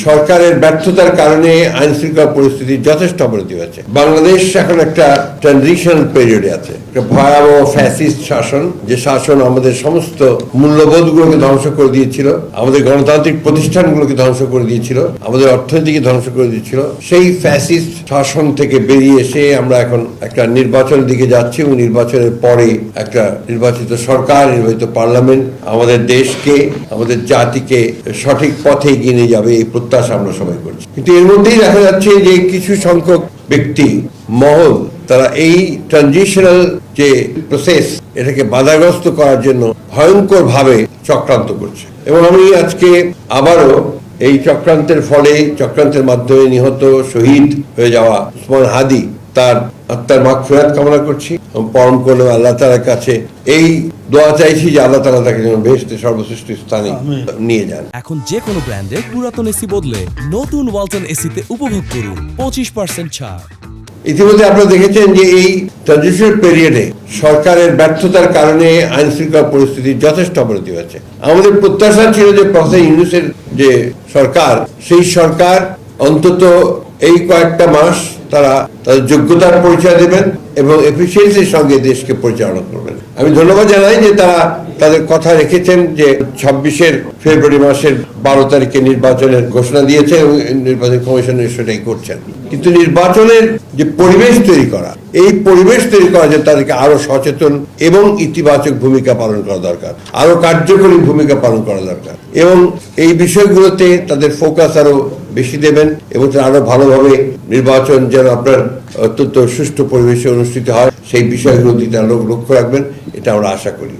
সরকারের ব্যর্থতার কারণে আইন শৃঙ্খলা পরিস্থিতির যথেষ্ট অবনতি হয়েছে। বাংলাদেশ এখন একটা ট্রানজিশনাল পিরিয়ডে আছে, একটা ভয়াবহ ফ্যাসিস্ট শাসন, যে শাসন আমাদের সমস্ত মূল্যবোধগুলোকে ধ্বংস করে দিয়েছিল, আমাদের গণতান্ত্রিক প্রতিষ্ঠানগুলোকে ধ্বংস করে দিয়েছিল, আমাদের অর্থনীতিকে ধ্বংস করে দিয়েছিল। সেই ফ্যাসিস্ট শাসন থেকে বেরিয়ে এসে আমরা এখন একটা নির্বাচনের দিকে যাচ্ছি এবং নির্বাচনের পরে একটা নির্বাচিত সরকার, নির্বাচিত পার্লামেন্ট আমাদের দেশকে, আমাদের জাতিকে সঠিক পথে এগিয়ে নিয়ে যাবে, এই প্রত্যাশা আমরা সবাই করছি। কিন্তু এর মধ্যেই দেখা যাচ্ছে যে কিছু সংখ্যক ব্যক্তি, মহল, তারা এই ট্রানজিশনাল যে প্রসেস, এটাকে বাধাগ্রস্ত করার জন্য ভয়ঙ্কর ভাবে চক্রান্ত করছে। এবং আমি আজকে আবারও এই চক্রান্তের ফলে, চক্রান্তের মাধ্যমে নিহত, শহীদ হয়ে যাওয়া উসমান হাদি, তার আত্মার মাগফিরাত কামনা করছি এবং পরম করুণা আল্লাহ তাআলার কাছে এই দোয়া চাইছি যে আল্লাহ তাআলা তাকে যেন বেহেশতে সর্বশ্রেষ্ঠ স্থানে নিয়ে যান। এখন যে কোনো ব্র্যান্ডের পুরাতন এসি বদলে নতুন ওয়ালটন এসিতে উপভোগ করুন 25% ছাড়। ইতিমধ্যে আপনারা দেখেছেন যে এই ট্রানজিশনাল পিরিয়ডে সরকারের ব্যর্থতার কারণে আইন শৃঙ্খলা পরিস্থিতির যথেষ্ট অবনতি হয়েছে। আমাদের প্রত্যাশা ছিল যে প্রফেসর ইউনূসের যে সরকার, সেই সরকার অন্তত এই কয়েকটা মাস তারা তাদের যোগ্যতার পরিচয় দেবেন এবং এফিসিয়েন্সির সঙ্গে দেশকে পরিচালনা করবেন। আমি ধন্যবাদ জানাই যে তারা তাদের কথা রেখেছেন, যে 26 ফেব্রুয়ারি মাসের 12 তারিখে নির্বাচনের ঘোষণা দিয়েছে এবং নির্বাচন কমিশন সেটাই করছেন। কিন্তু নির্বাচনের যে পরিবেশ তৈরি করা, এই পরিবেশ তৈরি করা যে তাদেরকে আরো সচেতন এবং ইতিবাচক ভূমিকা পালন করা দরকার, আরো কার্যকরী ভূমিকা পালন করা দরকার এবং এই বিষয়গুলোতে তাদের ফোকাস আরো বেশি দেবেন এবং আরো ভালোভাবে নির্বাচন যেন আপনার অত্যন্ত সুষ্ঠু পরিবেশে অনুষ্ঠিত হয়, সেই বিষয়গুলো দিতে লক্ষ্য রাখবেন, এটা আমরা আশা করি।